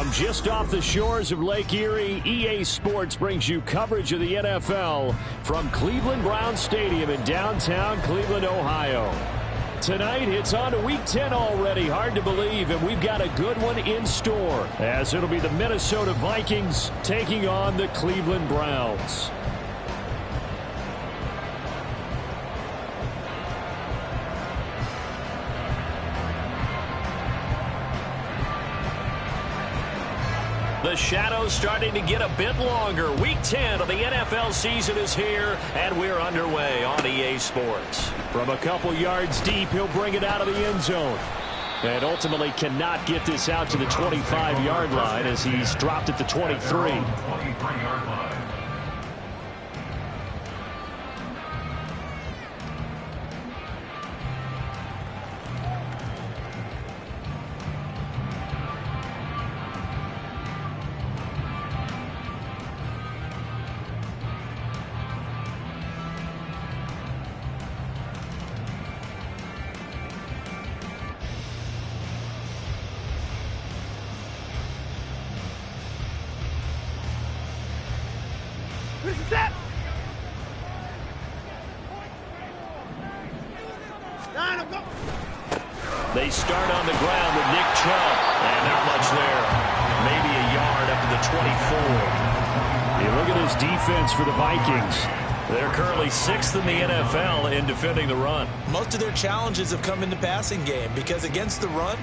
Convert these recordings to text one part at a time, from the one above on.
From just off the shores of Lake Erie, EA Sports brings you coverage of the NFL from Cleveland Browns Stadium in downtown Cleveland, Ohio. Tonight, it's on to Week 10 already. Hard to believe, and we've got a good one in store, as it'll be the Minnesota Vikings taking on the Cleveland Browns. The shadow's starting to get a bit longer. Week 10 of the NFL season is here, and we're underway on EA Sports. From a couple yards deep, he'll bring it out of the end zone. And ultimately cannot get this out to the 25-yard line as he's dropped at the 23. They start on the ground with Nick Chubb, and not much there. Maybe a yard up to the 24. You look at his defense for the Vikings. They're currently 6th in the NFL in defending the run. Most of their challenges have come in the passing game because against the run,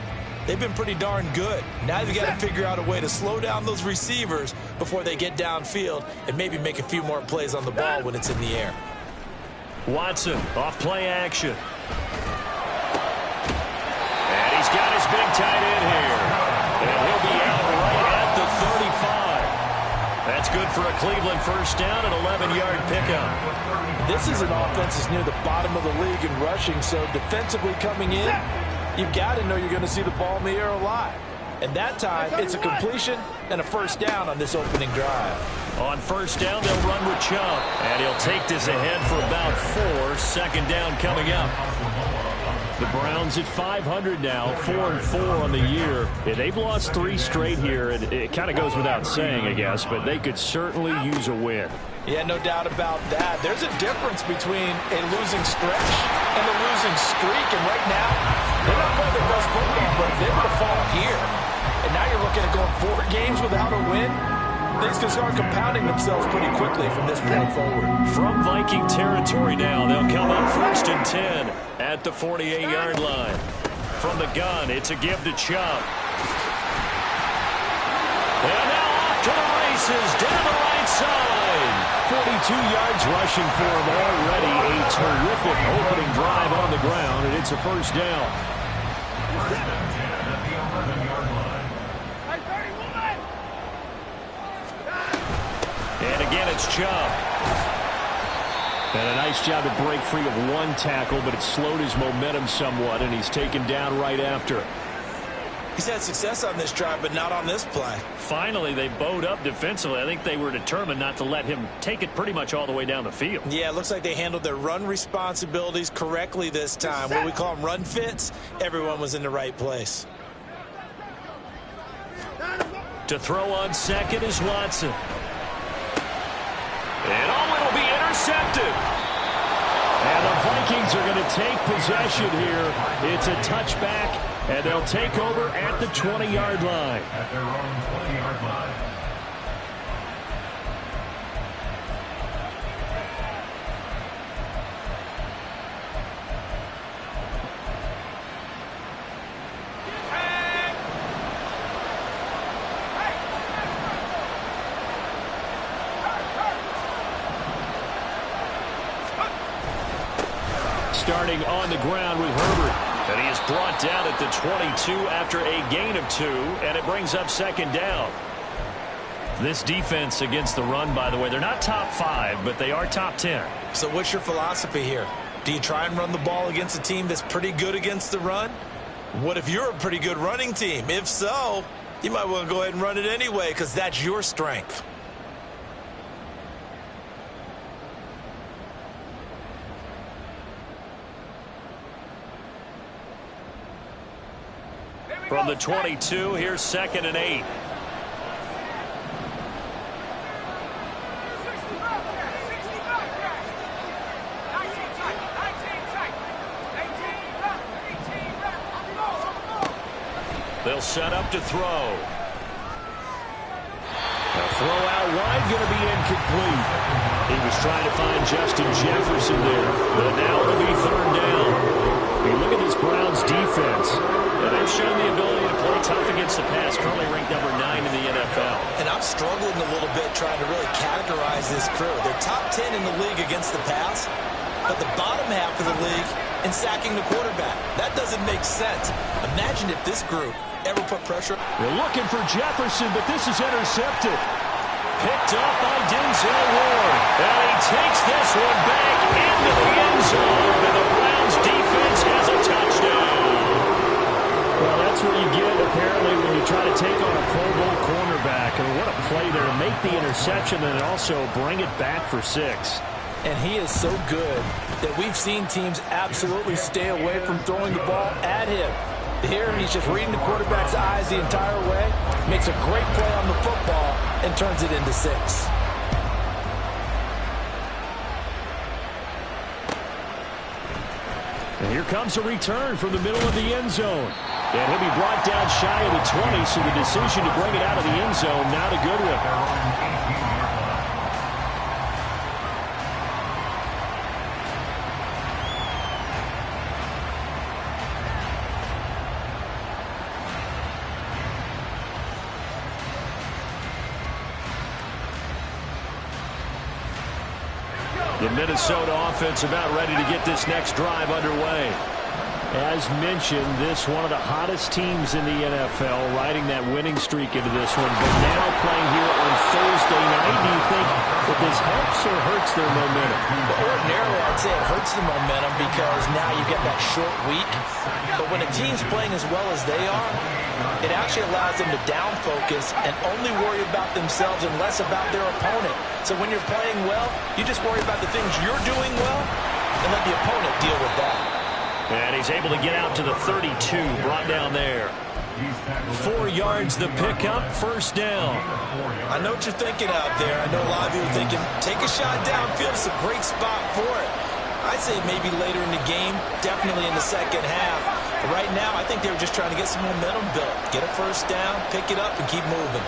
they've been pretty darn good. Now you've got to figure out a way to slow down those receivers before they get downfield and maybe make a few more plays on the ball when it's in the air. Watson off play action. He's got his big tight end here. And he'll be out right at the 35. That's good for a Cleveland first down, an 11-yard pickup. This is an offense that's near the bottom of the league in rushing, so defensively coming in, you've got to know you're going to see the ball in the air a lot. And that time, it's a completion and a first down on this opening drive. On first down, they'll run with Chubb. And he'll take this ahead for about 4. Second down coming up. The Browns at 500 now, 4-4 on the year. Yeah, they've lost 3 straight here, and it kind of goes without saying, I guess, but they could certainly use a win. Yeah, no doubt about that. There's a difference between a losing stretch and a losing streak, and right now, they're not playing their best football, but if they were to fall here, and now you're looking at going 4 games without a win, things can start compounding themselves pretty quickly from this point forward. From Viking territory now, they'll come up 1st and 10 at the 48-yard line. From the gun, it's a give to Chubb. And now off to the races, down the right side. 42 yards rushing for him already. A terrific opening drive on the ground, and it's a first down. And again, it's Chubb. And a nice job to break free of 1 tackle, but it slowed his momentum somewhat, and he's taken down right after. He's had success on this drive, but not on this play. Finally, they bowed up defensively. I think they were determined not to let him take it pretty much all the way down the field. Yeah, it looks like they handled their run responsibilities correctly this time. What we call them run fits, everyone was in the right place. To throw on second is Watson. And it'll be intercepted. And the Vikings are going to take possession here. It's a touchback, and they'll take over at the 20-yard line. At their own 20-yard line. Starting on the ground with Herbert. And he is brought down at the 22 after a gain of 2, and it brings up second down. This defense against the run, by the way, they're not top 5, but they are top 10. So what's your philosophy here? Do you try and run the ball against a team that's pretty good against the run? What if you're a pretty good running team? If so, you might want to go ahead and run it anyway because that's your strength. From the 22, here's 2nd and 8. They'll set up to throw. A throw out wide, going to be incomplete. He was trying to find Justin Jefferson there, but now it'll be third down. I mean, look at this Browns defense. They've shown the ability to play tough against the pass, currently ranked number 9 in the NFL. And I'm struggling a little bit trying to really categorize this crew. They're top 10 in the league against the pass, but the bottom half of the league in sacking the quarterback. That doesn't make sense. Imagine if this group ever put pressure. They're looking for Jefferson, but this is intercepted. Picked up by Denzel Ward. And he takes this one back into the end zone. And the Browns defense has a touchdown. Well, that's what you get, apparently, when you try to take on a Pro Bowl cornerback. And what a play there to make the interception and also bring it back for 6. And he is so good that we've seen teams absolutely stay away from throwing the ball at him. Here, he's just reading the quarterback's eyes the entire way, makes a great play on the football, and turns it into 6. And here comes a return from the middle of the end zone. And he'll be brought down shy of the 20, so the decision to bring it out of the end zone, not a good one. The Minnesota offense about ready to get this next drive underway. As mentioned, this one of the hottest teams in the NFL, riding that winning streak into this one, but now playing here on Thursday night. Do you think that this helps or hurts their momentum? Well, ordinarily, I'd say it hurts the momentum because now you get that short week. But when a team's playing as well as they are, it actually allows them to down focus and only worry about themselves and less about their opponent. So when you're playing well, you just worry about the things you're doing well and let the opponent deal with that. And he's able to get out to the 32, brought down there. 4 yards the pickup, first down. I know what you're thinking out there. I know a lot of you are thinking, take a shot downfield. It's a great spot for it. I'd say maybe later in the game, definitely in the second half. But right now, I think they were just trying to get some momentum built. Get a first down, pick it up, and keep moving.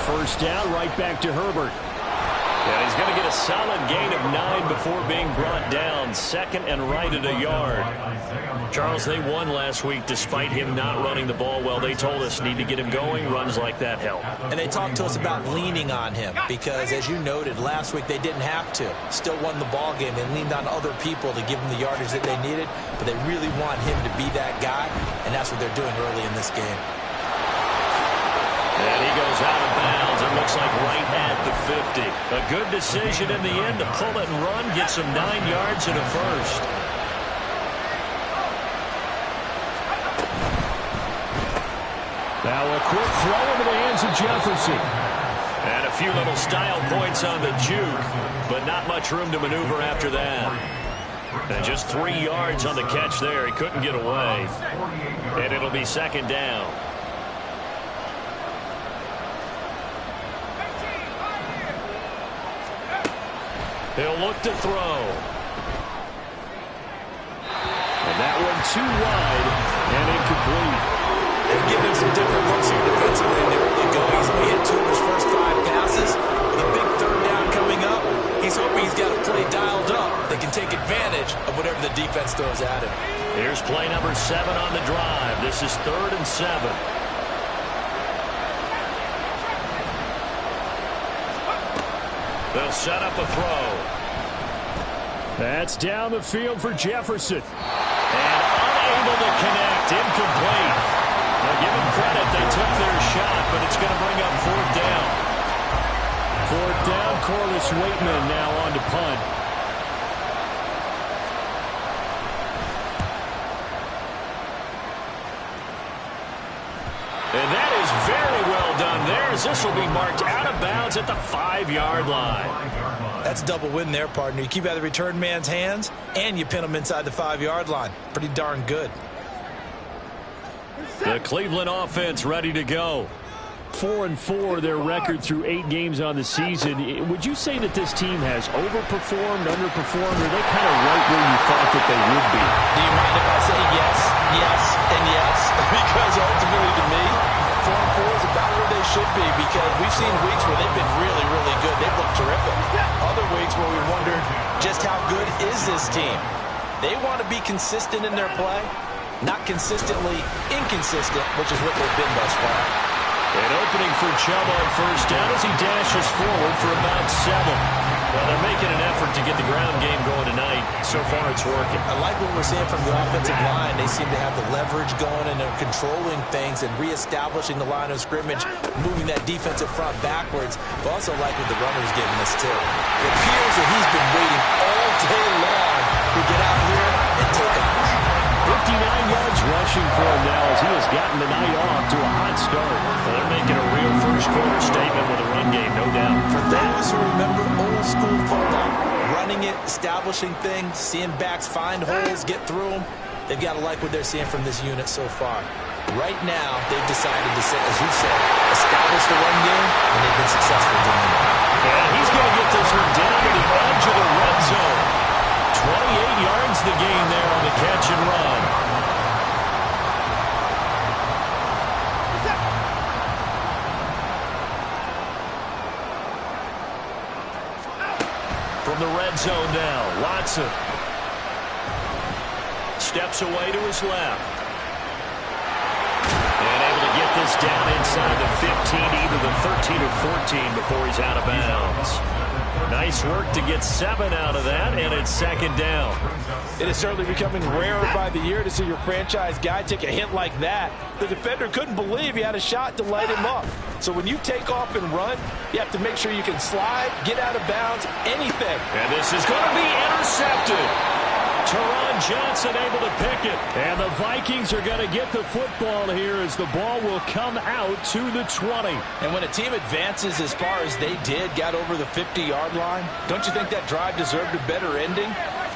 First down, right back to Herbert. And he's going to get a solid gain of 9 before being brought down. Second and right at a yard. Charles, they won last week despite him not running the ball well. They told us need to get him going. Runs like that help. And they talked to us about leaning on him because, as you noted, last week they didn't have to. Still won the ball game. They leaned on other people to give them the yardage that they needed, but they really want him to be that guy, and that's what they're doing early in this game. And he goes out of bounds. It looks like right at the 50. A good decision in the end to pull it and run. Get some 9 yards and a first. Now a quick throw into the hands of Jefferson. And a few little style points on the juke, but not much room to maneuver after that. And just 3 yards on the catch there. He couldn't get away. And it'll be second down. He'll look to throw. And that one too wide and incomplete. They're giving some different looks here defensively in the early goings. He hit 2 of his first 5 passes. With a big third down coming up, he's hoping he's got a play dialed up. They can take advantage of whatever the defense throws at him. Here's play number 7 on the drive. This is 3rd and 7. They'll set up a throw. That's down the field for Jefferson. And unable to connect. Incomplete. Now give them credit. They took their shot, but it's going to bring up 4th down. 4th down. Corliss Waitman now on to punt. And that is very well done there, as this will be marked out of bounds at the 5-yard line. That's a double win there, partner. You keep out of the return man's hands, and you pin him inside the 5-yard line. Pretty darn good. The Cleveland offense ready to go. 4-4, their record through 8 games on the season. Would you say that this team has overperformed, underperformed, or are they kind of right where you thought that they would be? Do you mind if I say yes, yes, and yes? Because ultimately to me, 4-4 is about where they should be, because we've seen weeks where they've been really, really good. They've looked terrific. Other weeks where we wondered just how good is this team. They want to be consistent in their play, not consistently inconsistent, which is what they've been thus far. An opening for Chubb on first down as he dashes forward for about 7. Well, they're making an effort to get the ground game going tonight. So far, it's working. I like what we're seeing from the offensive line. They seem to have the leverage going, and they're controlling things and reestablishing the line of scrimmage, moving that defensive front backwards. But also like what the runner's giving us, too. It appears that he's been waiting all day long to get out here and take off. 59 yards rushing for him now as he has gotten the night off to a hot start. Well, they're making a real first-quarter statement with a run game, no doubt. For those who remember old-school football, running it, establishing things, seeing backs find holes, get through them, they've got to like what they're seeing from this unit so far. Right now, they've decided to, as you said, establish the run game, and they've been successful doing that. And he's going to get this one down to the edge of the red zone. 28 yards the gain there on the catch and run. From the red zone now, Watson steps away to his left. And able to get this down inside the 15, either the 13 or 14 before he's out of bounds. Nice work to get 7 out of that, and it's second down. It is certainly becoming rarer by the year to see your franchise guy take a hit like that. The defender couldn't believe he had a shot to light him up. So when you take off and run, you have to make sure you can slide, get out of bounds, anything. And this is going to be intercepted. Teron Johnson able to pick it. And the Vikings are going to get the football here as the ball will come out to the 20. And when a team advances as far as they did, got over the 50-yard line, don't you think that drive deserved a better ending?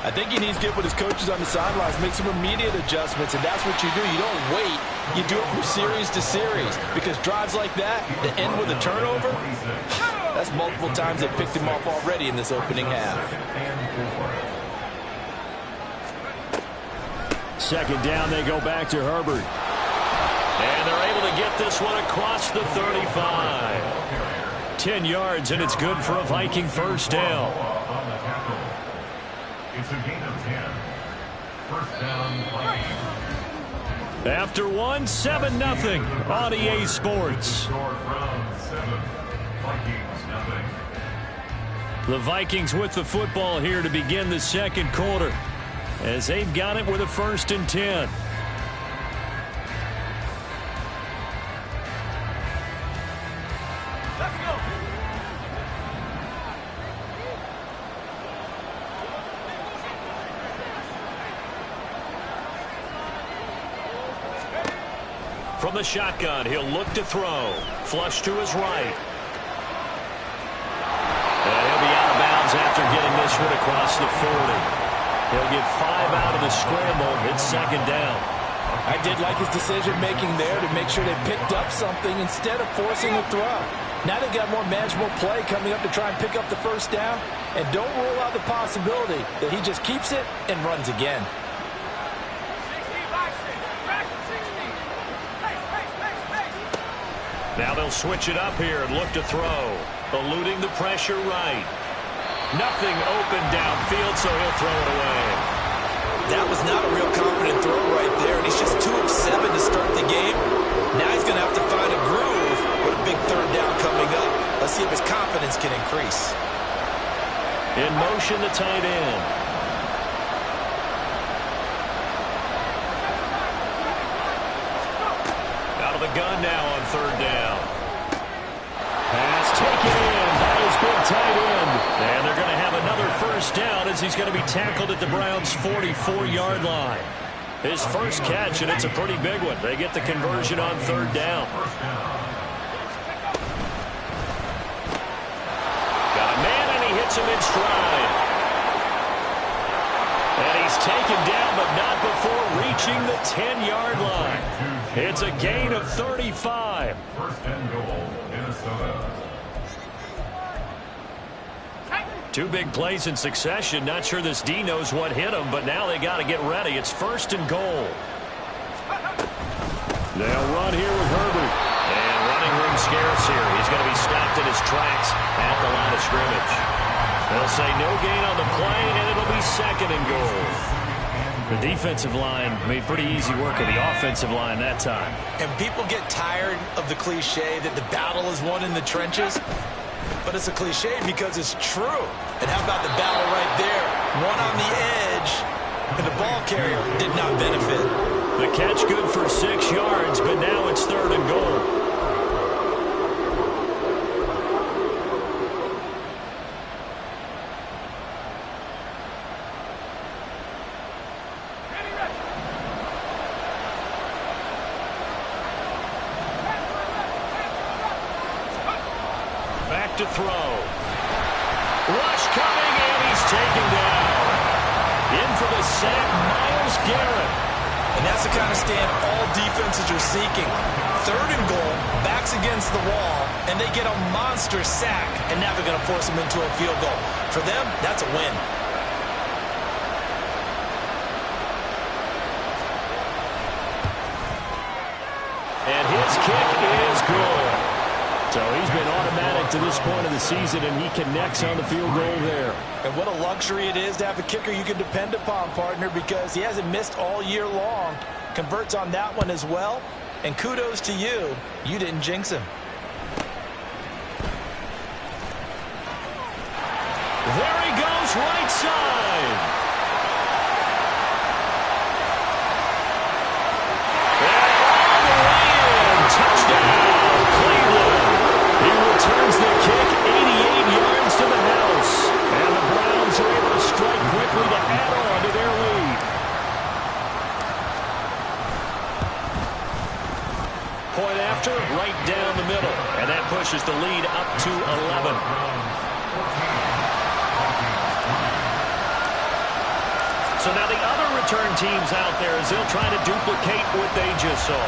I think he needs to get with his coaches on the sidelines, make some immediate adjustments, and that's what you do. You don't wait. You do it from series to series, because drives like that end with a turnover, that's multiple times they picked him off already in this opening half. Second down, they go back to Herbert. And they're able to get this one across the 35. 10 yards, and it's good for a Viking first down. It's a gain of 10. First down, Vikings. After 7-0 on EA Sports. The Vikings with the football here to begin the second quarter, as they've got it with a 1st and 10. Let's go. From the shotgun, he'll look to throw. Flush to his right. And he'll be out of bounds after getting this one across the 40. He'll get 5 out of the scramble. It's second down. I did like his decision-making there to make sure they picked up something instead of forcing a throw. Now they've got more manageable play coming up to try and pick up the first down. And don't rule out the possibility that he just keeps it and runs again. Now they'll switch it up here and look to throw. Eluding the pressure right. Nothing open downfield, so he'll throw it away. That was not a real confident throw right there, and he's just 2 of 7 to start the game. Now he's going to have to find a groove with a big third down coming up. Let's see if his confidence can increase. In motion, the tight end. Out of the gun now on third down. Pass taken in by his big tight end. And they're going to have another first down as he's going to be tackled at the Browns' 44-yard line. His first catch, and it's a pretty big one. They get the conversion on third down. Got a man, and he hits him in stride. And he's taken down, but not before before reaching the 10-yard line. It's a gain of 35. First and goal, Minnesota. Two big plays in succession. Not sure this D knows what hit him, but now they got to get ready. It's first and goal. They'll run here with Herbert. And running room scarce here. He's going to be stopped in his tracks at the line of scrimmage. They'll say no gain on the play, and it'll be second and goal. The defensive line made pretty easy work of the offensive line that time. And people get tired of the cliche that the battle is won in the trenches. But it's a cliche because it's true. And how about the battle right there? One on the edge, and the ball carrier did not benefit. The catch good for 6 yards, but now it's third and goal. Back to throw. Rush coming, and he's taken down. In for the sack, Myles Garrett. And that's the kind of stand all defenses are seeking. Third and goal, backs against the wall, and they get a monster sack, and now they're going to force them into a field goal. For them, that's a win. And his kick is good. So he's been automatic to this point of the season, and he connects on the field goal there. And what a luxury it is to have a kicker you can depend upon, partner, because he hasn't missed all year long. Converts on that one as well. And kudos to you. You didn't jinx him. There he goes, right side. And all the way in. Touchdown, Cleveland. He returns the kick 88 yards to the house. And the Browns are able to strike quickly to add on to their lead. Point after, right down the middle. And that pushes the lead up to 11. So now the other return teams out there as they'll try to duplicate what they just saw.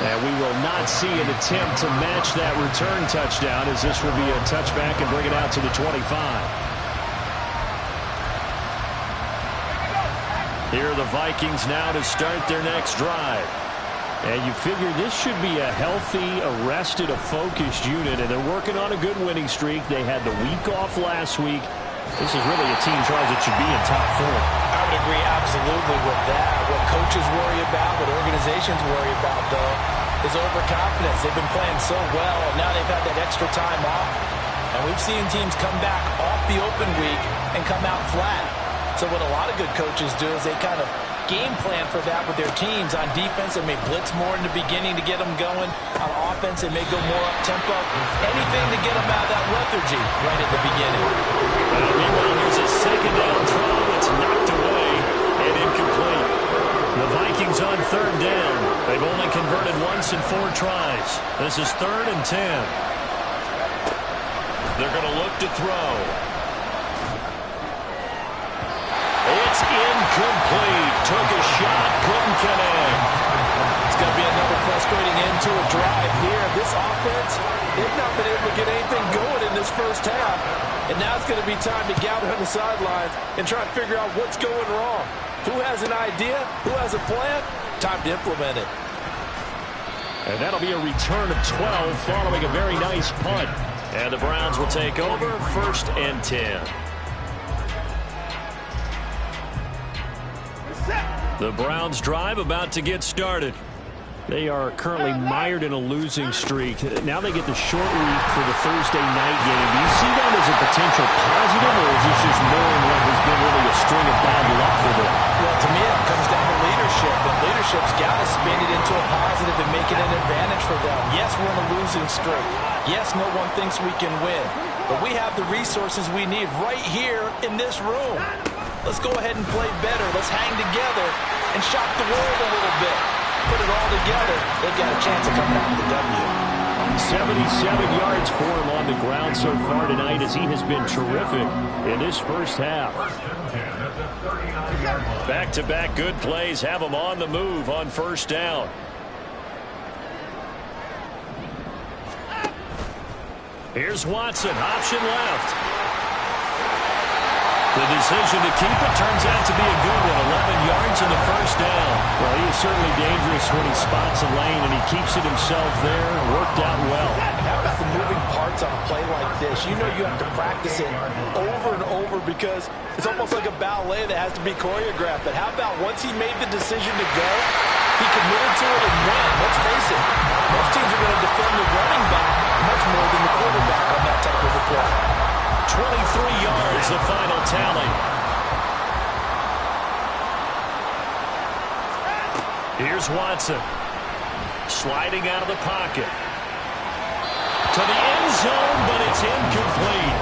And we will not see an attempt to match that return touchdown, as this will be a touchback and bring it out to the 25. Here are the Vikings now to start their next drive. And you figure this should be a healthy, arrested, a focused unit, and they're working on a good winning streak. They had the week off last week. This is really a team, Charles, that should be in top form. I would agree absolutely with that. What coaches worry about, what organizations worry about, though, is overconfidence. They've been playing so well, and now they've had that extra time off. And we've seen teams come back off the open week and come out flat. So what a lot of good coaches do is they kind of game plan for that with their teams. On defense, they may blitz more in the beginning to get them going. On offense, they may go more up-tempo. Anything to get them out of that lethargy right at the beginning. Meanwhile, here's a second down throw that's knocked away and incomplete. The Vikings on third down. They've only converted once in 4 tries. This is 3rd and 10. They're going to look to throw. It's incomplete. Took a shot, couldn't connect. It's going to be another frustrating end to a drive here. This offense, they've not been able to get anything going in this first half. And now it's going to be time to gather on the sidelines and try and figure out what's going wrong. Who has an idea? Who has a plan? Time to implement it. And that'll be a return of 12 following a very nice punt. And the Browns will take over 1st and 10. The Browns drive about to get started. They are currently mired in a losing streak. Now they get the short week for the Thursday night game. Do you see that as a potential positive, or is this just more in what has been really a string of bad luck for them? Well, to me, it comes down to leadership, and leadership's got to spin it into a positive and make it an advantage for them. Yes, we're in a losing streak. Yes, no one thinks we can win, but we have the resources we need right here in this room. Let's go ahead and play better. Let's hang together and shock the world a little bit. Put it all together, they've got a chance of coming out with the W. 77 yards for him on the ground so far tonight, as he has been terrific in this first half. Back-to-back good plays have them on the move on first down. Here's Watson, option left. The decision to keep it turns out to be a good one. 11 yards in the first down. Well, he is certainly dangerous when he spots a lane, and he keeps it himself there. Worked out well. How about the moving parts on a play like this? You know you have to practice it over and over because it's almost like a ballet that has to be choreographed. But how about once he made the decision to go, he committed to it and went. Let's face it, most teams are going to defend the running back much more than the quarterback on that type of a play. 23 yards, the final tally. Here's Watson. Sliding out of the pocket. To the end zone, but it's incomplete.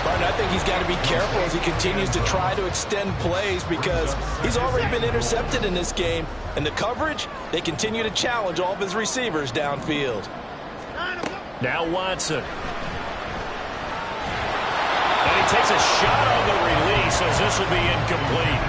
Martin, I think he's got to be careful as he continues to try to extend plays because he's already been intercepted in this game. And the coverage, they continue to challenge all of his receivers downfield. Now Watson. And he takes a shot on the release as this will be incomplete.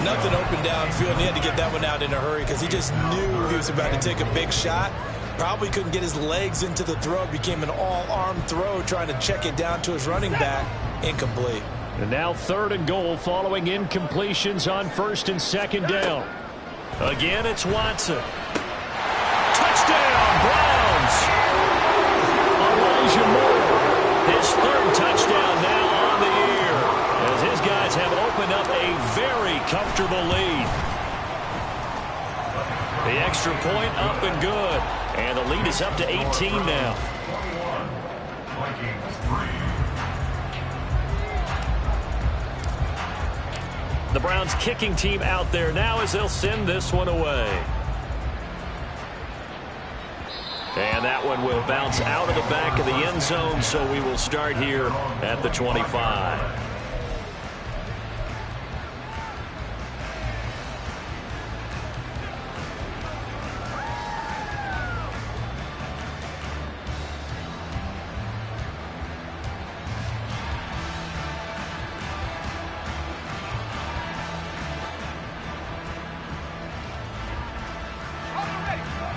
Nothing open downfield, and he had to get that one out in a hurry because he just knew he was about to take a big shot. Probably couldn't get his legs into the throw. It became an all-arm throw trying to check it down to his running back. Incomplete. And now 3rd and goal following incompletions on 1st and 2nd down. Again, it's Watson. Touchdown, Browns! Elijah Moore, his 3rd touchdown now on the year, as his guys have opened up a very comfortable lead. The extra point up and good, and the lead is up to 18 now. The Browns kicking team out there now as they'll send this one away. And that one will bounce out of the back of the end zone, so we will start here at the 25.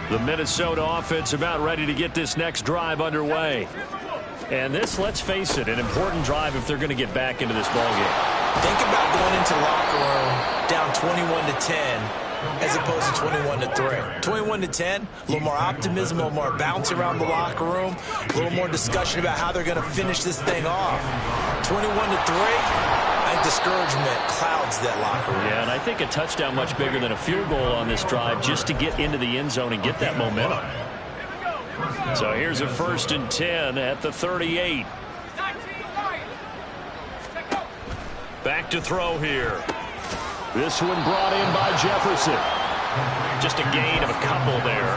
The Minnesota offense about ready to get this next drive underway. And this, let's face it, an important drive if they're going to get back into this ballgame. Think about going into the locker room down 21-10 as opposed to 21-3. 21-10, a little more optimism, a little more bounce around the locker room, a little more discussion about how they're going to finish this thing off. 21-3. I think discouragement clouds that locker room. Yeah, and I think a touchdown much bigger than a field goal on this drive just to get into the end zone and get that momentum. So here's a 1st and 10 at the 38. Back to throw here. This one brought in by Jefferson. Just a gain of a couple there.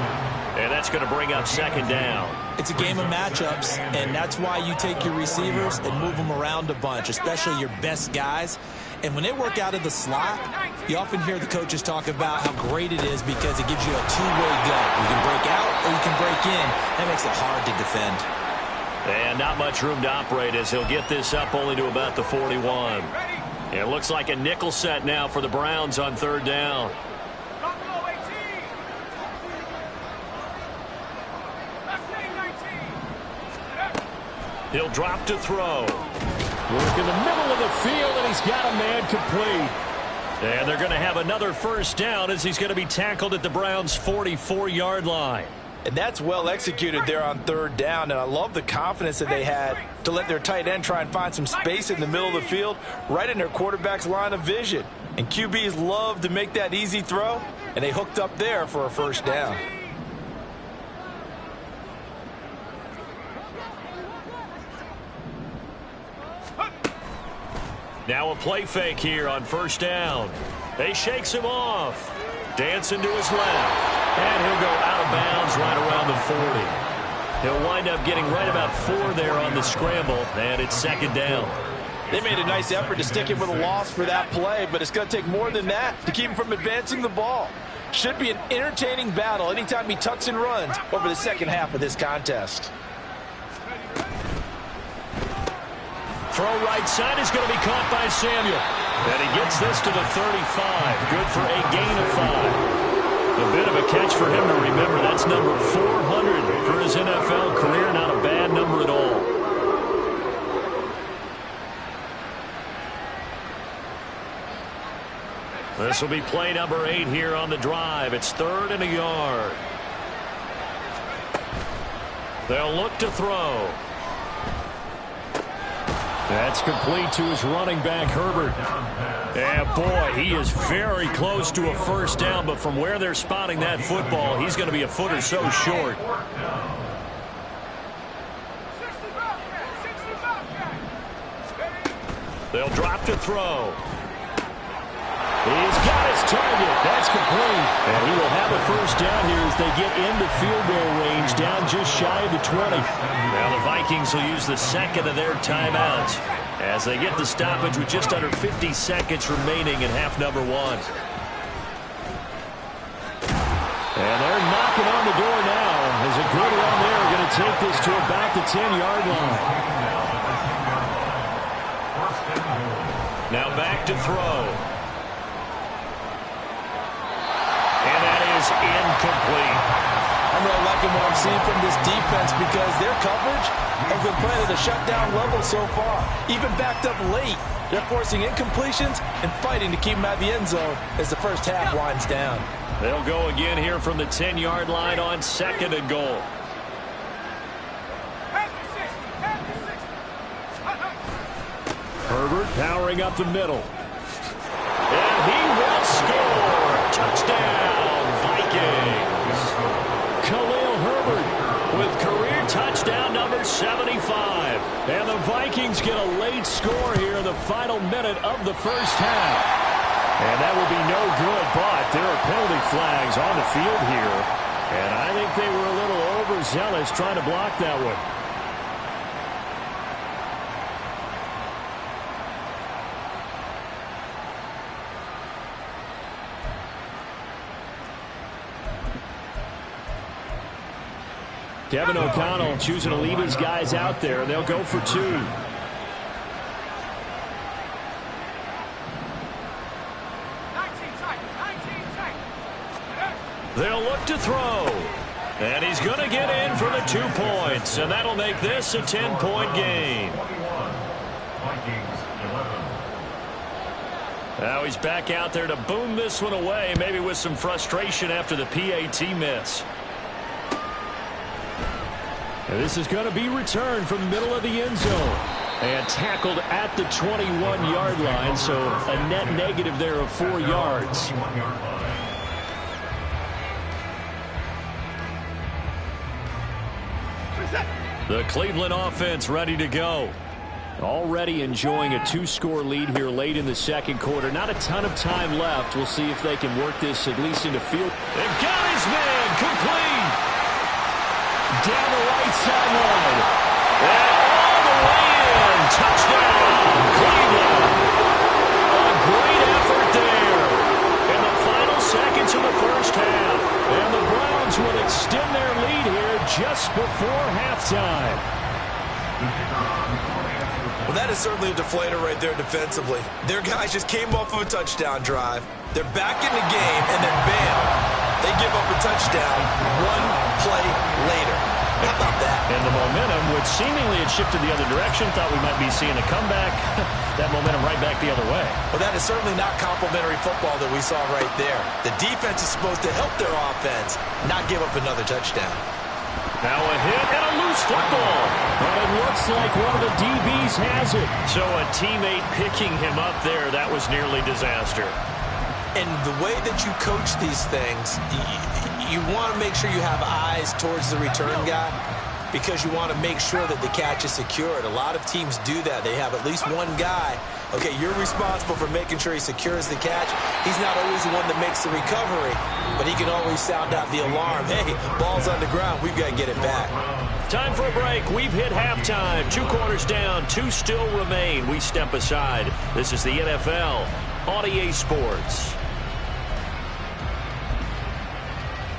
And that's going to bring up 2nd down. It's a game of matchups, and that's why you take your receivers and move them around a bunch, especially your best guys. And when they work out of the slot, you often hear the coaches talk about how great it is because it gives you a two-way go. You can break out or you can break in. That makes it hard to defend. And not much room to operate as he'll get this up only to about the 41. It looks like a nickel set now for the Browns on 3rd down. He'll drop to throw. Work in the middle of the field, and he's got a man complete. And they're going to have another 1st down as he's going to be tackled at the Browns' 44-yard line. And that's well executed there on 3rd down. And I love the confidence that they had to let their tight end try and find some space in the middle of the field, right in their quarterback's line of vision. And QBs love to make that easy throw, and they hooked up there for a 1st down. Now a play fake here on 1st down. He shakes him off. Dancing to his left. And he'll go out of bounds right around the 40. He'll wind up getting right about 4 there on the scramble, and it's 2nd down. They made a nice effort to stick him with a loss for that play, but it's going to take more than that to keep him from advancing the ball. Should be an entertaining battle anytime he tucks and runs over the second half of this contest. Throw right side is going to be caught by Samuel. And he gets this to the 35. Good for a gain of 5. A bit of a catch for him to remember. That's number 400 for his NFL career. Not a bad number at all. This will be play number 8 here on the drive. It's 3rd and a yard. They'll look to throw. That's complete to his running back, Herbert. Yeah, boy, he is very close to a first down, but from where they're spotting that football, he's going to be a foot or so short. They'll drop to throw. He's got his target. That's complete. And he will have a first down here as they get into field goal range, down just shy of the 20. Now the Vikings will use the second of their timeouts as they get the stoppage with just under 50 seconds remaining in half number 1. And they're knocking on the door now as a good run there going to take this to about the 10-yard line. Now back to throw. Incomplete. I'm really liking what I'm seeing from this defense because their coverage has been playing at a shutdown level so far. Even backed up late, they're forcing incompletions and fighting to keep them out of the end zone as the first half winds down. They'll go again here from the 10-yard line on 2nd and goal. Herbert powering up the middle. And he will score. Touchdown, Vikings. Khalil Herbert with career touchdown number 75. And the Vikings get a late score here in the final minute of the first half. And that will be no good, but there are penalty flags on the field here. And I think they were a little overzealous trying to block that one. Kevin O'Connell choosing to leave his guys out there. They'll go for 2. They'll look to throw. And he's going to get in for the 2 points. And that'll make this a 10-point game. Now he's back out there to boom this one away, maybe with some frustration after the PAT miss. This is going to be returned from the middle of the end zone. And tackled at the 21-yard line, so a net negative there of 4 yards. The Cleveland offense ready to go. Already enjoying a 2-score lead here late in the second quarter. Not a ton of time left. We'll see if they can work this at least into field. They've got his man complete. Down the right sideline. And all the way in. Touchdown, Cleveland. A great effort there. In the final seconds of the first half. And the Browns will extend their lead here just before halftime. Well, that is certainly a deflator right there defensively. Their guys just came off of a touchdown drive. They're back in the game, and then bam, they give up a touchdown 1 play later. How about that? And the momentum, which seemingly had shifted the other direction, thought we might be seeing a comeback. That momentum right back the other way. Well, that is certainly not complimentary football that we saw right there. The defense is supposed to help their offense, not give up another touchdown. Now a hit and a loose football. But it looks like one of the DBs has it. So a teammate picking him up there, that was nearly disaster. And the way that you coach these things, you want to make sure you have eyes towards the return guy because you want to make sure that the catch is secured. A lot of teams do that. They have at least one guy. Okay, you're responsible for making sure he secures the catch. He's not always the one that makes the recovery, but he can always sound out the alarm. Hey, ball's on the ground. We've got to get it back. Time for a break. We've hit halftime. 2 quarters down. 2 still remain. We step aside. This is the NFL on EA Sports.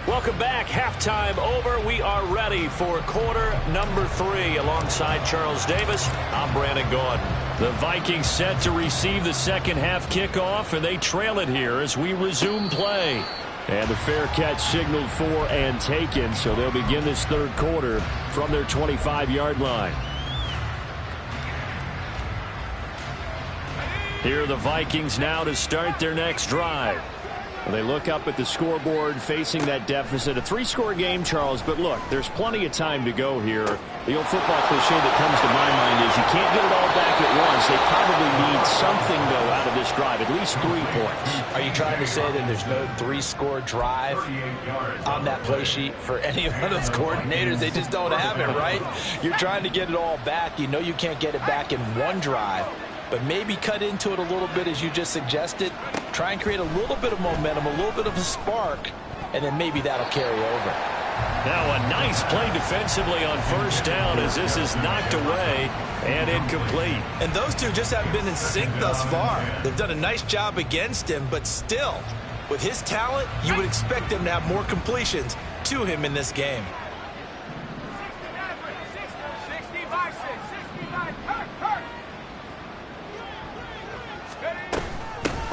Welcome back. Halftime over. We are ready for quarter number 3. Alongside Charles Davis, I'm Brandon Gaudin. The Vikings set to receive the second half kickoff, and they trail it here as we resume play. And the fair catch signaled for and taken, so they'll begin this third quarter from their 25-yard line. Here are the Vikings now to start their next drive. Well, they look up at the scoreboard facing that deficit. A 3-score game, Charles, but look, there's plenty of time to go here. The old football cliche that comes to my mind is you can't get it all back at once. They probably need something, though, out of this drive, at least 3 points. Are you trying to say that there's no 3-score drive on that play sheet for any of those coordinators? They just don't have it, right? You're trying to get it all back. You know you can't get it back in one drive. But maybe cut into it a little bit as you just suggested. Try and create a little bit of momentum, a little bit of a spark, and then maybe that'll carry over. Now a nice play defensively on first down as this is knocked away and incomplete. And those two just haven't been in sync thus far. They've done a nice job against him, but still, with his talent, you would expect him to have more completions to him in this game.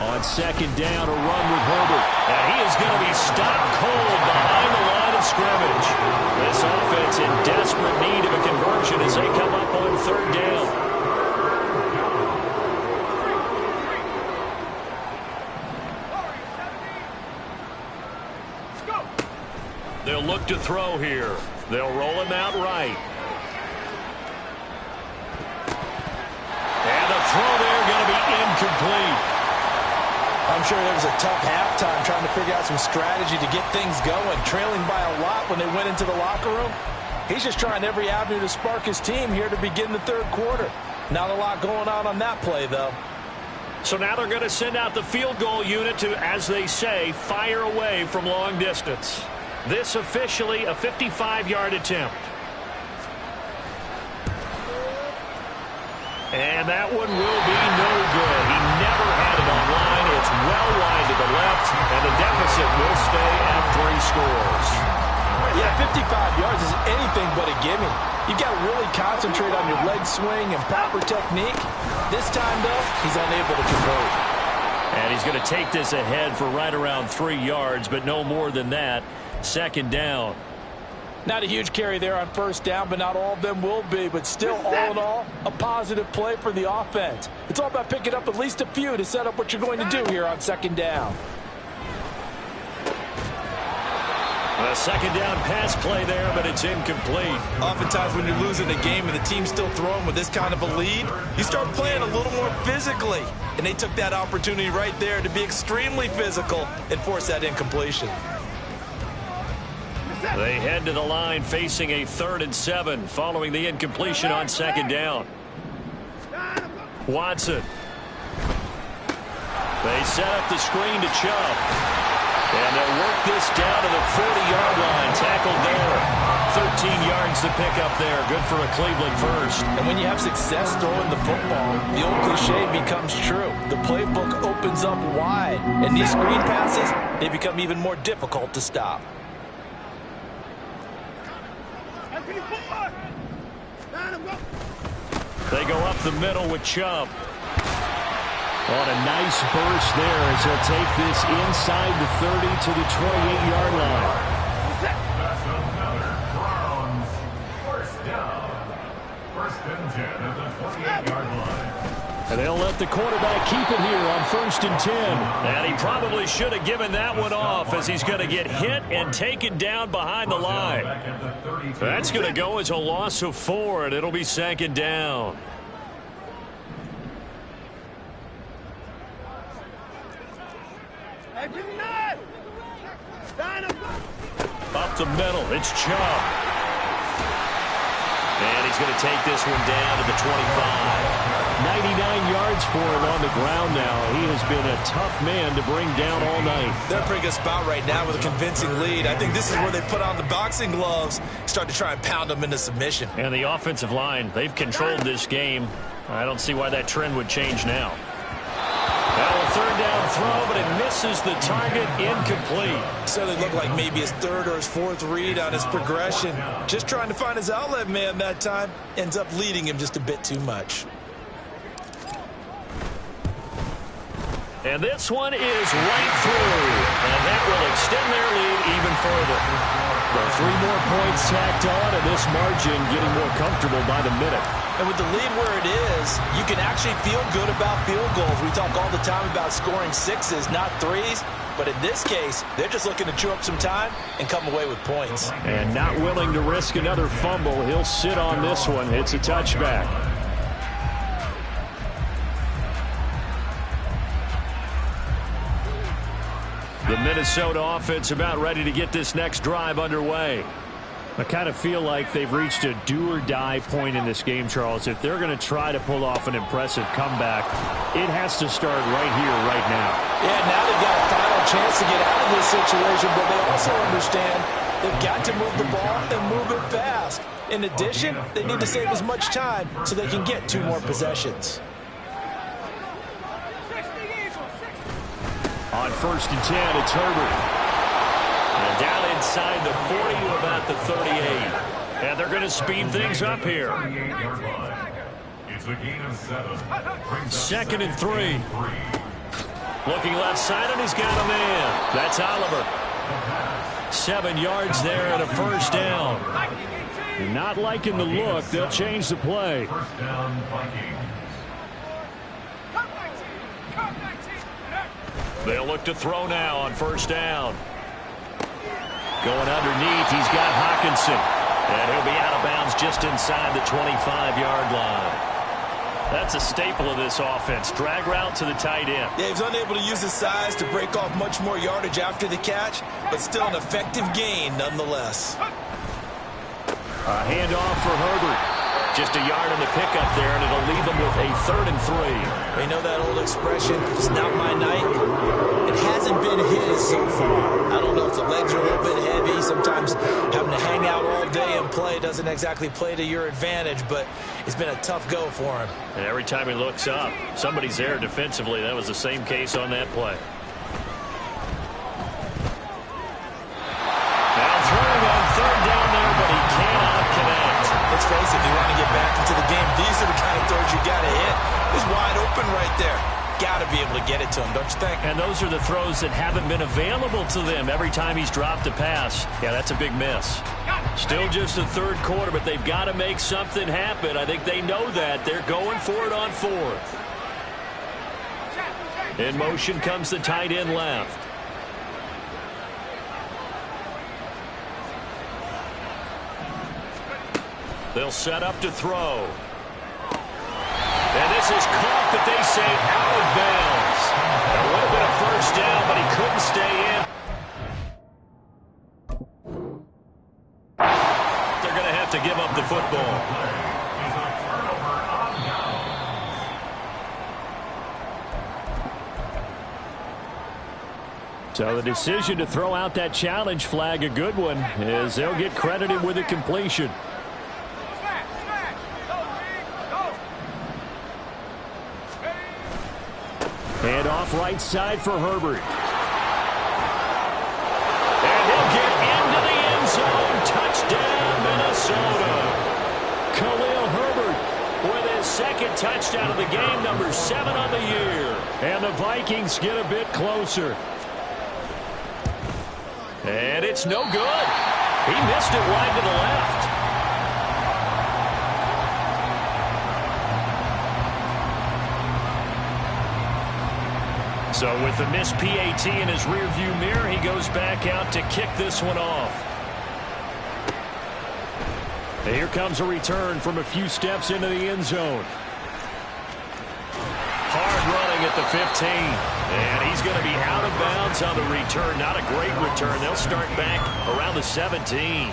On second down, a run with Herbert. And he is going to be stopped cold behind the line of scrimmage. This offense in desperate need of a conversion as they come up on third down. They'll look to throw here. They'll roll him out right. And the throw there going to be incomplete. I'm sure there was a tough halftime trying to figure out some strategy to get things going. Trailing by a lot when they went into the locker room. He's just trying every avenue to spark his team here to begin the third quarter. Not a lot going on that play, though. So now they're going to send out the field goal unit to, as they say, fire away from long distance. This officially a 55-yard attempt. And that one will be no good. He never had it on line. It's well wide to the left, and the deficit will stay at 3 scores. Yeah, 55 yards is anything but a gimme. You've got to really concentrate on your leg swing and proper technique. This time, though, he's unable to convert. And he's going to take this ahead for right around 3 yards, but no more than that. Second down. Not a huge carry there on first down, but not all of them will be. But still, all in all, a positive play for the offense. It's all about picking up at least a few to set up what you're going to do here on second down. A second down pass play there, but it's incomplete. Oftentimes when you're losing a game and the team's still throwing with this kind of a lead, you start playing a little more physically. And they took that opportunity right there to be extremely physical and force that incompletion. They head to the line facing a 3rd and 7 following the incompletion on second down. Watson. They set up the screen to Chubb. And they'll work this down to the 40-yard line. Tackled there. 13 yards to pick up there. Good for a Cleveland first. And when you have success throwing the football, the old cliche becomes true. The playbook opens up wide. And these screen passes, they become even more difficult to stop. They go up the middle with Chubb. On a nice burst there as he'll take this inside the 30 to the 28-yard line. That's another Browns first down. 1st and 10 at the 28-yard line. And they'll let the quarterback keep it here on 1st and 10. And he probably should have given that one off as he's going to get hit and taken down behind the line. That's going to go as a loss of 4, and it'll be 2nd down. Up the middle, it's Chubb. And he's going to take this one down to the 25. 99 yards for him on the ground now. He has been a tough man to bring down all night. They're in a pretty good spot right now with a convincing lead. I think this is where they put on the boxing gloves, start to try and pound them into submission. And the offensive line, they've controlled this game. I don't see why that trend would change now. Well, a 3rd down throw, but it misses the target, incomplete. Certainly looked like maybe his 3rd or his 4th read on his progression. Just trying to find his outlet man that time. Ends up leading him just a bit too much. And this one is right through. And that will extend their lead even further. The 3 more points tacked on, and this margin getting more comfortable by the minute. And with the lead where it is, you can actually feel good about field goals. We talk all the time about scoring 6s, not 3s. But in this case, they're just looking to chew up some time and come away with points. And not willing to risk another fumble. He'll sit on this one. It's a touchback. The Minnesota offense about ready to get this next drive underway. I kind of feel like they've reached a do-or-die point in this game, Charles. If they're going to try to pull off an impressive comeback, it has to start right here, right now. Yeah, now they've got a final chance to get out of this situation, but they also understand they've got to move the ball and move it fast. In addition, they need to save as much time so they can get 2 more possessions. On 1st and 10, it's Herbert. And down inside the 40 to about the 38. And they're going to speed things up here. It's a gain of 7. 2nd and 3. Looking left side, and he's got a man. That's Oliver. 7 yards there and a first down. Not liking the look. They'll change the play. First down, Vikings. They'll look to throw now on 1st down. Going underneath, he's got Hawkinson. And he'll be out of bounds just inside the 25-yard line. That's a staple of this offense. Drag route to the tight end. Yeah, he's unable to use his size to break off much more yardage after the catch, but still an effective gain nonetheless. A handoff for Herbert. Just a yard on the pickup there, and it'll leave them with a 3rd and 3. You know that old expression, it's not my night? It hasn't been his so far. I don't know if the legs are a little bit heavy. Sometimes having to hang out all day and play doesn't exactly play to your advantage, but it's been a tough go for him. And every time he looks up, somebody's there defensively. That was the same case on that play. Now throwing on 3rd down there, but he cannot connect. Let's face it, if you want to get back into the game, these are the kind of throws you got to hit. He's wide open right there. Got to be able to get it to him, don't you think? And those are the throws that haven't been available to them every time he's dropped a pass. Yeah, that's a big miss. Still just the 3rd quarter, but they've got to make something happen. I think they know that. They're going for it on 4th. In motion comes the tight end left. They'll set up to throw. And this is caught, but they say out of bounds. It would have been a first down, but he couldn't stay in. They're going to have to give up the football. So the decision to throw out that challenge flag, a good one, as they'll get credited with a completion. And off right side for Herbert. And he'll get into the end zone. Touchdown, Minnesota. Khalil Herbert with his 2nd touchdown of the game, number 7 on the year. And the Vikings get a bit closer. And it's no good. He missed it wide to the left. So with the missed PAT in his rearview mirror, he goes back out to kick this one off. And here comes a return from a few steps into the end zone. Hard running at the 15. And he's going to be out of bounds on the return. Not a great return. They'll start back around the 17.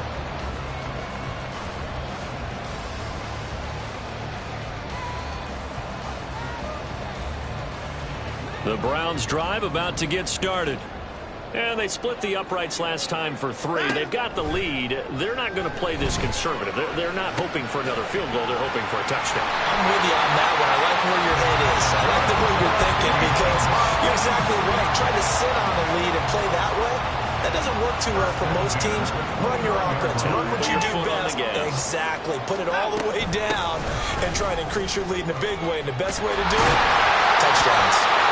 The Browns drive about to get started. And they split the uprights last time for 3. They've got the lead. They're not going to play this conservative. They're not hoping for another field goal. They're hoping for a touchdown. I'm with you on that one. I like where your head is. I like the way you're thinking because you're exactly right. Try to sit on the lead and play that way. That doesn't work too well for most teams. Run your offense. Run what you do best. Exactly. Put it all the way down and try and increase your lead in a big way. And the best way to do it, touchdowns.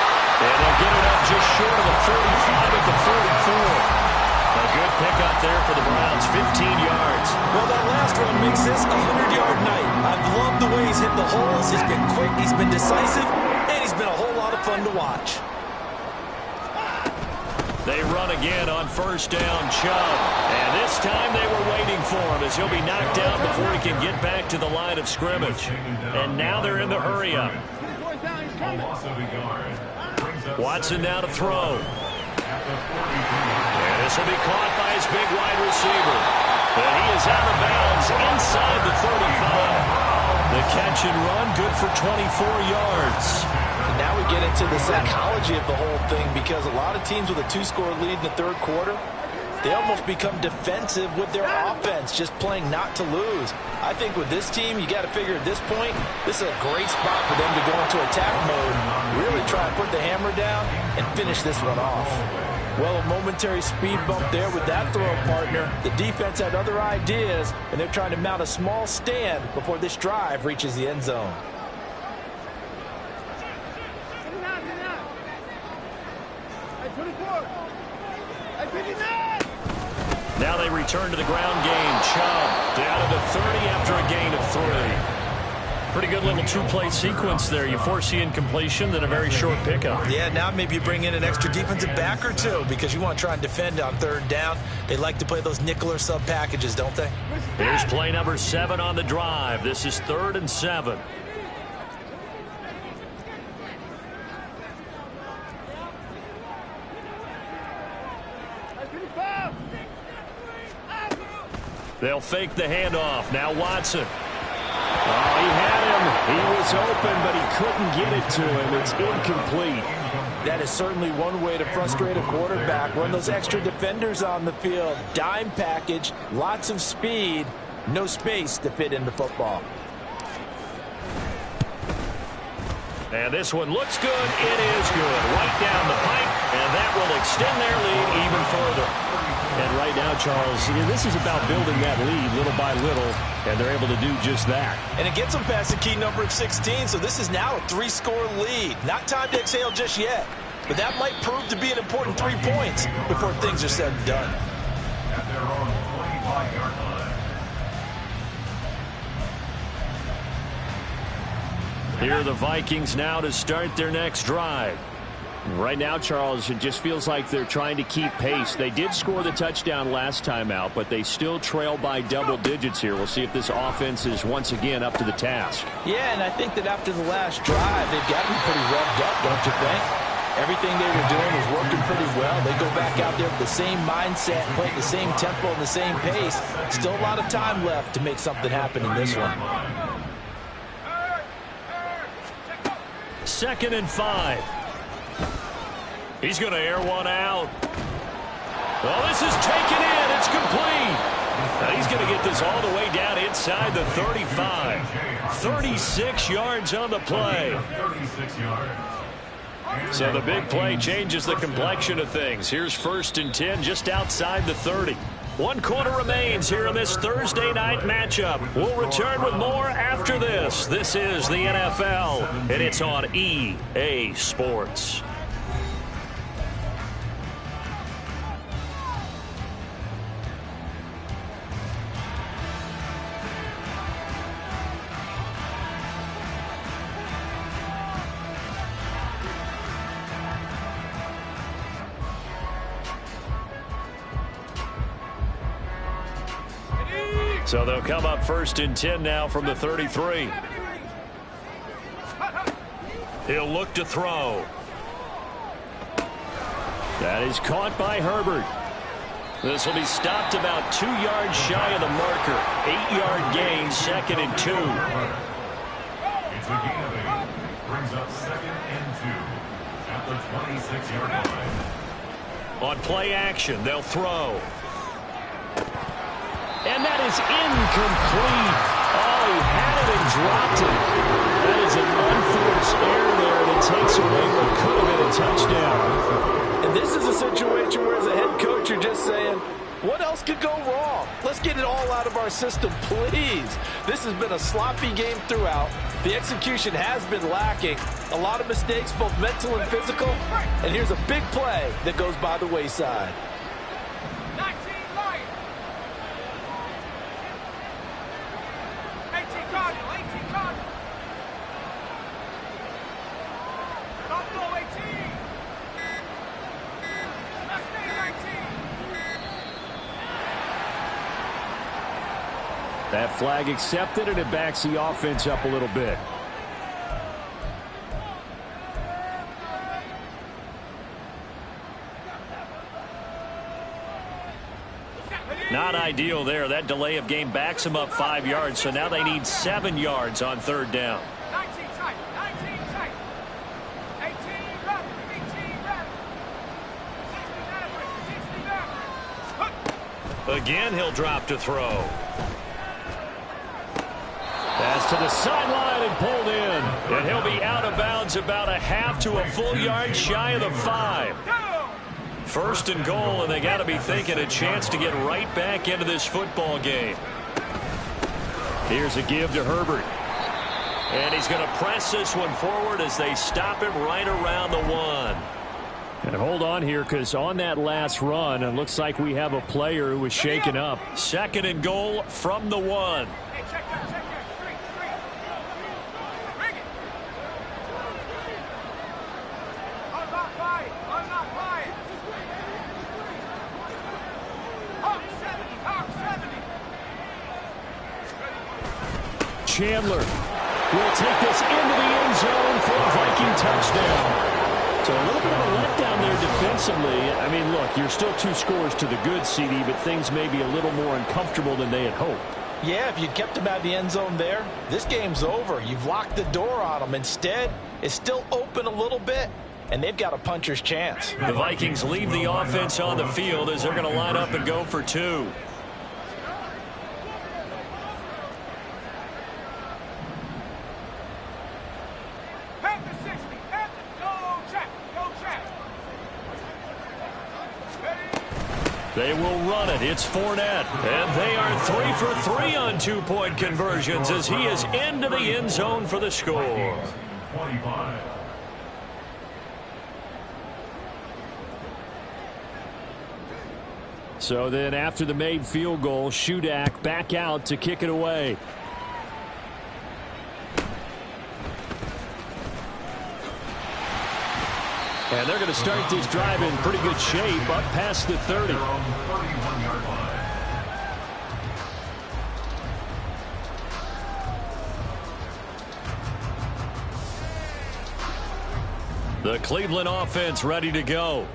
And they'll get it up just short of the 45 at the 44. A good pickup there for the Browns, 15 yards. Well, that last run makes this a 100-yard night. I've loved the way he's hit the holes. He's been quick, he's been decisive, and he's been a whole lot of fun to watch. They run again on first down, Chubb. And this time they were waiting for him as he'll be knocked down before he can get back to the line of scrimmage. And now they're in the hurry-up. Watson now to throw. And this will be caught by his big wide receiver. But he is out of bounds inside the 35. The catch and run, good for 24 yards. And now we get into the psychology of the whole thing, because a lot of teams with a 2-score lead in the third quarter, they almost become defensive with their offense, just playing not to lose. I think with this team, you got to figure at this point, this is a great spot for them to go into attack mode, really try and put the hammer down and finish this one off. Well, a momentary speed bump there with that throw partner. The defense had other ideas, and they're trying to mount a small stand before this drive reaches the end zone. Now they return to the ground game. Chubb down to the 30 after a gain of 3. Pretty good little two-play sequence there. You force the incompletion, then a very short pickup. Yeah, now maybe you bring in an extra defensive back or two because you want to try and defend on third down. They like to play those nickel or sub packages, don't they? Here's play number 7 on the drive. This is 3rd and 7. They'll fake the handoff. Now Watson. Oh, he had him. He was open, but he couldn't get it to him. It's incomplete. That is certainly one way to frustrate a quarterback. Run those extra defenders on the field. Dime package, lots of speed, no space to fit into football. And this one looks good. It is good. Right down the pipe, and that will extend their lead even further. And right now, Charles, this is about building that lead little by little, and they're able to do just that. And it gets them past the key number of 16, so this is now a 3-score lead. Not time to exhale just yet, but that might prove to be an important 3 points before things are said and done. At their own 25-yard line. Here are the Vikings now to start their next drive. Right now, Charles, it just feels like they're trying to keep pace. They did score the touchdown last time out, but they still trail by double digits here. We'll see if this offense is once again up to the task. Yeah, and I think that after the last drive, they've gotten pretty revved up, don't you think? Everything they were doing was working pretty well. They go back out there with the same mindset, playing the same tempo and the same pace. Still a lot of time left to make something happen in this one. 2nd and 5. He's going to air one out. Well, this is taken in. It's complete. Now he's going to get this all the way down inside the 35. 36 yards on the play. 36 yards. So the big play changes the complexion of things. Here's 1st and 10 just outside the 30. 1 quarter remains here in this Thursday night matchup. We'll return with more after this. This is the NFL, and it's on EA Sports. So they'll come up 1st and 10 now from the 33. He'll look to throw. That is caught by Herbert. This will be stopped about 2 yards shy of the marker. 8-yard gain, 2nd and 2. It's a gain of 8. Brings up 2nd and 2 at the 26-yard line. On play action, they'll throw. And that is incomplete. Oh, he had it and dropped it. That is an unforced error there, and it takes away what could have been a touchdown. And this is a situation where, as a head coach, you're just saying, what else could go wrong? Let's get it all out of our system, please. This has been a sloppy game throughout. The execution has been lacking. A lot of mistakes, both mental and physical. And here's a big play that goes by the wayside. 19 Lions. 18 Cardinal, 18 Cardinal. Buffalo 18. Mustang 19. That flag accepted, and it backs the offense up a little bit. Not ideal there. That delay of game backs them up 5 yards, so now they need 7 yards on third down. 19 tight, 19 tight. 18 back, 18 back. 60 back, 60 back. Again, he'll drop to throw. Pass to the sideline and pulled in. And he'll be out of bounds about a half to a full yard shy of the 5. First and goal, and they got to be thinking a chance to get right back into this football game. Here's a give to Herbert. And he's going to press this one forward as they stop him right around the 1. And hold on here, because on that last run, it looks like we have a player who was shaken up. Second and goal from the 1. Hey, check that, check that. Street. Bring it. Unlock fire, unlock fire. Hawk 70, Hawk 70. Chandler will take this into the end zone for a Viking touchdown. So a little bit of a letdown there defensively. I mean, look, you're still 2 scores to the good, CD, but things may be a little more uncomfortable than they had hoped. Yeah, if you'd kept him out of the end zone there, this game's over. You've locked the door on him. Instead, it's still open a little bit, and they've got a puncher's chance. The Vikings leave the offense on the field as they're going to line up and go for 2. Panther 60, Panther, go check, go check. They will run it. It's Fournette. And they are 3 for 3 on 2-point conversions as he is into the end zone for the score. 25. So then after the made field goal, Shudak back out to kick it away. And they're going to start this drive in pretty good shape up past the 30. They're on the 31-yard line. The Cleveland offense ready to go.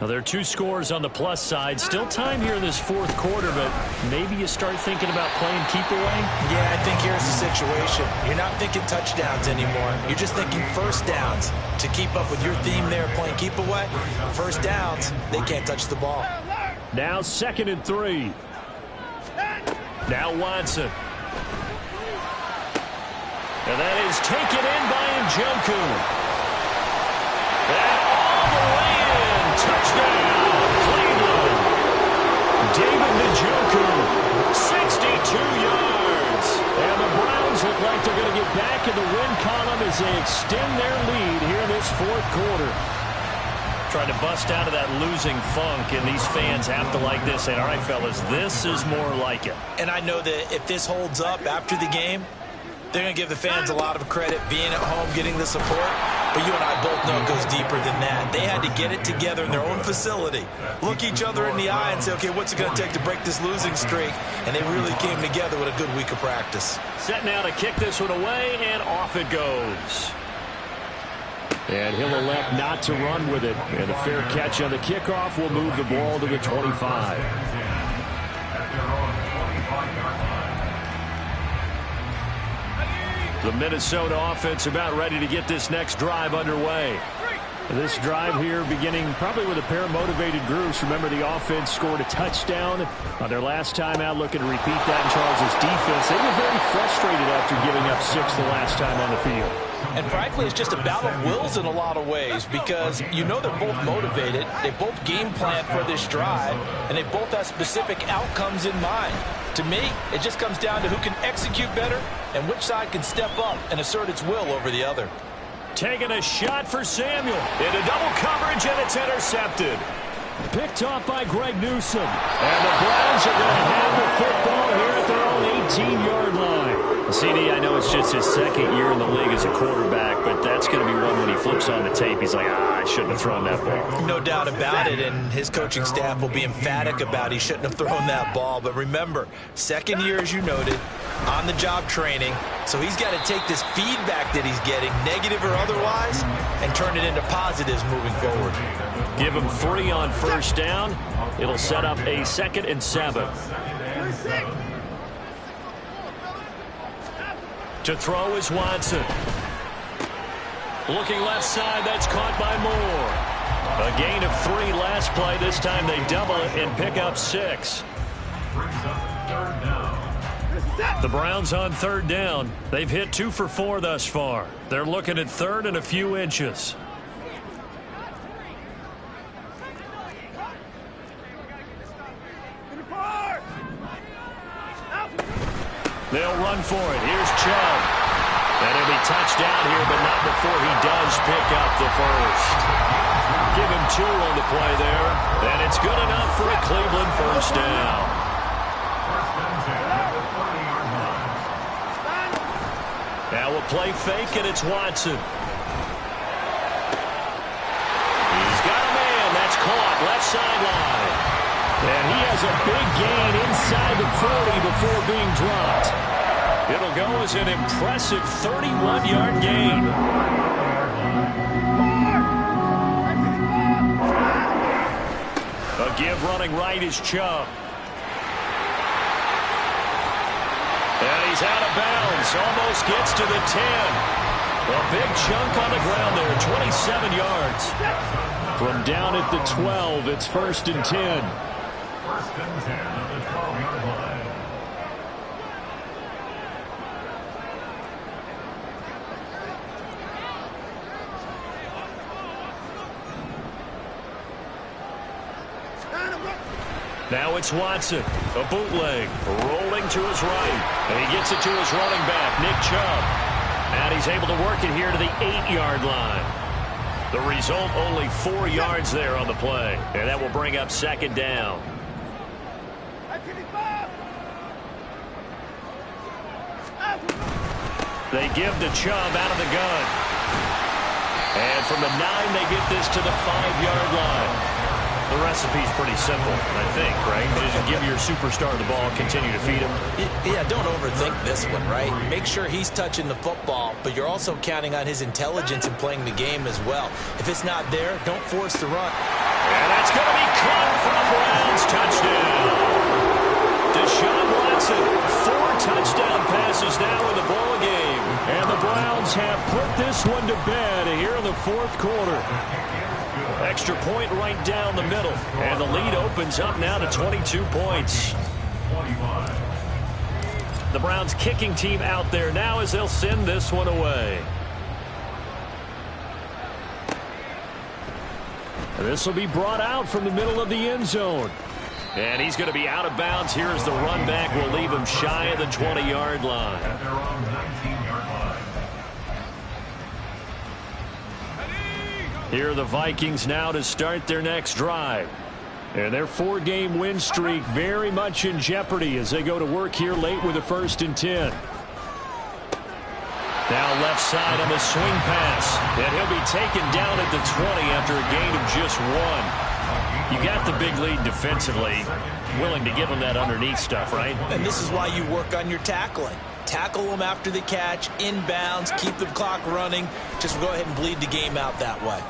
Now, there are 2 scores on the plus side. Still time here in this 4th quarter, but maybe you start thinking about playing keep away? Yeah, I think here's the situation. You're not thinking touchdowns anymore. You're just thinking first downs. To keep up with your theme there, playing keep away, first downs, they can't touch the ball. Now 2nd and 3. Now Watson. And that is taken in by Njoku. And all the way in. Touchdown, Cleveland. David Njoku, 62 yards. And the Browns look like they're going to get back in the win column as they extend their lead here in this 4th quarter. Trying to bust out of that losing funk, and these fans have to like this. And all right, fellas, this is more like it. And I know that if this holds up after the game, they're going to give the fans a lot of credit being at home, getting the support. But you and I both know it goes deeper than that. They had to get it together in their own facility. Look each other in the eye and say, okay, what's it going to take to break this losing streak? And they really came together with a good week of practice. Set now to kick this one away, and off it goes. And he'll elect not to run with it. And a fair catch on the kickoff will move the ball to the 25. The Minnesota offense about ready to get this next drive underway. This drive here beginning probably with a pair of motivated groups. Remember, the offense scored a touchdown on their last time out, looking to repeat that in Charles' defense. They were very frustrated after giving up 6 the last time on the field. And frankly, it's just a battle of wills in a lot of ways because you know they're both motivated, they both game plan for this drive, and they both have specific outcomes in mind. To me, it just comes down to who can execute better and which side can step up and assert its will over the other. Taking a shot for Samuel. Into double coverage, and it's intercepted. Picked off by Greg Newsome. And the Browns are going to have the football here at their own 18-yard line. CD, I know it's just his second year in the league as a quarterback, but that's going to be one when he flips on the tape. He's like, I shouldn't have thrown that ball. No doubt about it, and his coaching staff will be emphatic about he shouldn't have thrown that ball. But remember, second year, as you noted, on-the-job training, so he's got to take this feedback that he's getting, negative or otherwise, and turn it into positives moving forward. Give him 3 on first down. It'll set up a 2nd and 7. To throw is Watson. Looking left side, that's caught by Moore. A gain of 3 last play. This time they double it and pick up 6. The Browns on 3rd down. They've hit 2 for 4 thus far. They're looking at 3rd and a few inches. They'll run for it. Here's Chubb. And he'll be touched down here, but not before he does pick up the first. Give him 2 on the play there. And it's good enough for a Cleveland first down. Now we'll play fake, and it's Watson. He's got a man. That's caught. Left sideline. And he has a big gain inside the 40 before being dropped. It'll go as an impressive 31-yard gain. A give running right is Chubb. And he's out of bounds. Almost gets to the 10. A big chunk on the ground there, 27 yards. From down at the 12, it's 1st and 10. 1st and 10 at the 12-yard line. Now it's Watson, a bootleg, rolling to his right. And he gets it to his running back, Nick Chubb. And he's able to work it here to the 8-yard line. The result, only 4 yards there on the play. And that will bring up 2nd down. They give to Chubb out of the gun. And from the 9, they get this to the 5-yard line. The recipe's pretty simple, I think, right? Just give your superstar the ball, continue to feed him. Yeah, don't overthink this one, right? Make sure he's touching the football, but you're also counting on his intelligence in playing the game as well. If it's not there, don't force the run. And that's going to be caught for the Browns. Touchdown. Deshaun Watson, 4 touchdown passes now in the ball game. And the Browns have put this one to bed here in the 4th quarter. Extra point right down the middle. And the lead opens up now to 22 points. The Browns kicking team out there now as they'll send this one away. And this will be brought out from the middle of the end zone. And he's going to be out of bounds here as the run back will leave him shy of the 20-yard line. At their own 19-yard line. Here are the Vikings now to start their next drive. And their 4-game win streak very much in jeopardy as they go to work here late with a 1st and 10. Now left side on the swing pass. And he'll be taken down at the 20 after a gain of just 1. You got the big lead defensively. Willing to give them that underneath stuff, right? And this is why you work on your tackling. Tackle them after the catch, inbounds, keep the clock running. Just go ahead and bleed the game out that way.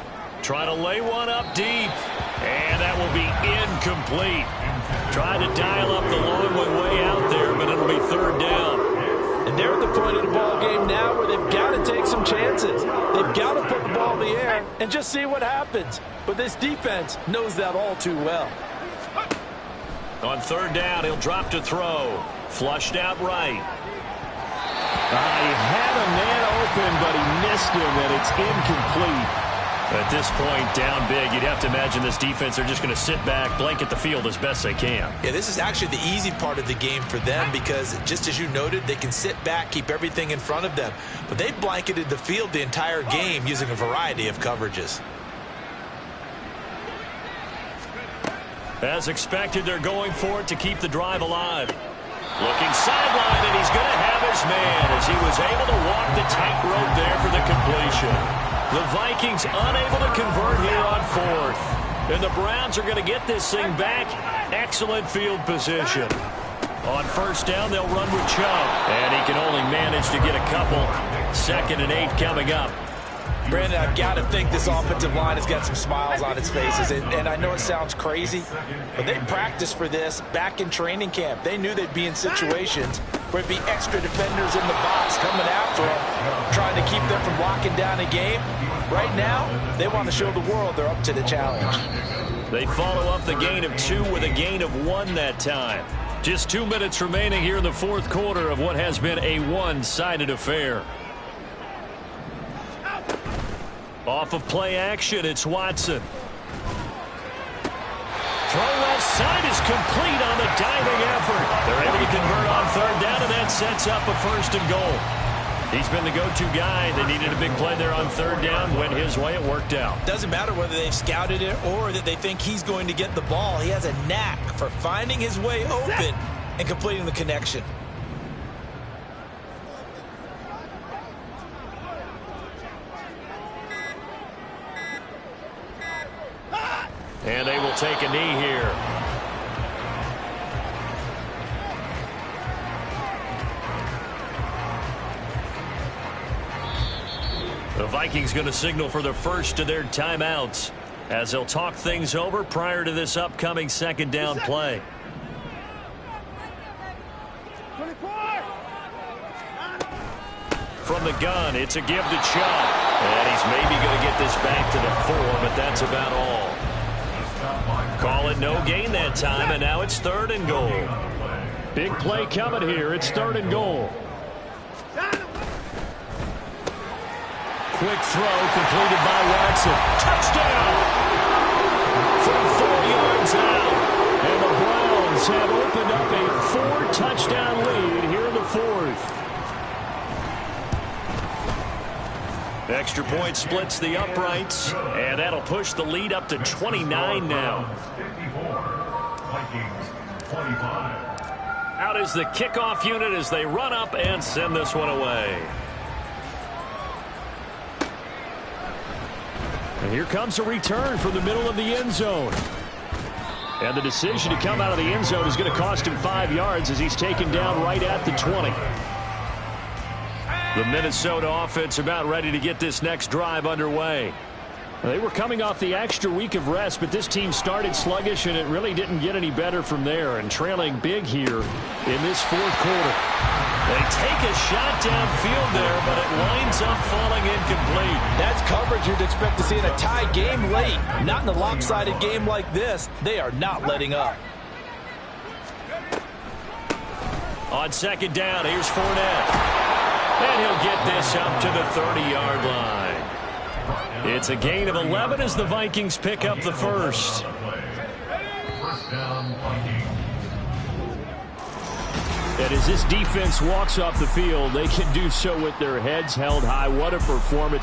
Try to lay one up deep. And that will be incomplete. Try to dial up the long one way out there, but it'll be 3rd down. And they're at the point of the ball game now where they've got to take some chances. They've got to put the ball in the air and just see what happens. But this defense knows that all too well. On 3rd down, he'll drop to throw. Flushed out right. He had a man open, but he missed him, and it's incomplete. At this point, down big, you'd have to imagine this defense are just going to sit back, blanket the field as best they can. Yeah, this is actually the easy part of the game for them because, just as you noted, they can sit back, keep everything in front of them. But they've blanketed the field the entire game using a variety of coverages. As expected, they're going for it to keep the drive alive. Looking sideline, and he's going to have his man as he was able to walk the tightrope there for the completion. The Vikings unable to convert here on fourth. And the Browns are going to get this thing back. Excellent field position. On first down, they'll run with Chubb. And he can only manage to get a couple. 2nd and 8 coming up. Brandon, I've got to think this offensive line has got some smiles on its faces. And I know it sounds crazy, but they practiced for this back in training camp. They knew they'd be in situations where it'd be extra defenders in the box coming after them, trying to keep them from locking down a game. Right now, they want to show the world they're up to the challenge. They follow up the gain of 2 with a gain of 1 that time. Just 2 minutes remaining here in the fourth quarter of what has been a one-sided affair. Off of play action, it's Watson. Throw left side is complete on the diving effort. They're able to convert on third down, and that sets up a 1st and goal. He's been the go-to guy. They needed a big play there on third down. Went his way. It worked out. Doesn't matter whether they've scouted it or that they think he's going to get the ball. He has a knack for finding his way open and completing the connection. And they will take a knee here. The Vikings going to signal for the first of their timeouts as they'll talk things over prior to this upcoming 2nd down play. From the gun, it's a give to Chubb. And he's maybe going to get this back to the 4, but that's about all. Call it no gain that time, and now it's 3rd and goal. Big play coming here. It's 3rd and goal. Quick throw completed by Watson. Touchdown! From 4 yards out. And the Browns have opened up a 4-touchdown lead here in the 4th. Extra point splits the uprights, and that'll push the lead up to 29 now. 54, Vikings 25. Out is the kickoff unit as they run up and send this one away. And here comes a return from the middle of the end zone. And the decision to come out of the end zone is going to cost him 5 yards as he's taken down right at the 20. The Minnesota offense about ready to get this next drive underway. They were coming off the extra week of rest, but this team started sluggish, and it really didn't get any better from there, and trailing big here in this fourth quarter. They take a shot downfield there, but it winds up falling incomplete. That's coverage you'd expect to see in a tie game late. Not in a lopsided game like this. They are not letting up. On 2nd down, here's Fournette. And he'll get this up to the 30-yard line. It's a gain of 11 as the Vikings pick up the first. First down, Vikings. And as this defense walks off the field, they can do so with their heads held high. What a performance.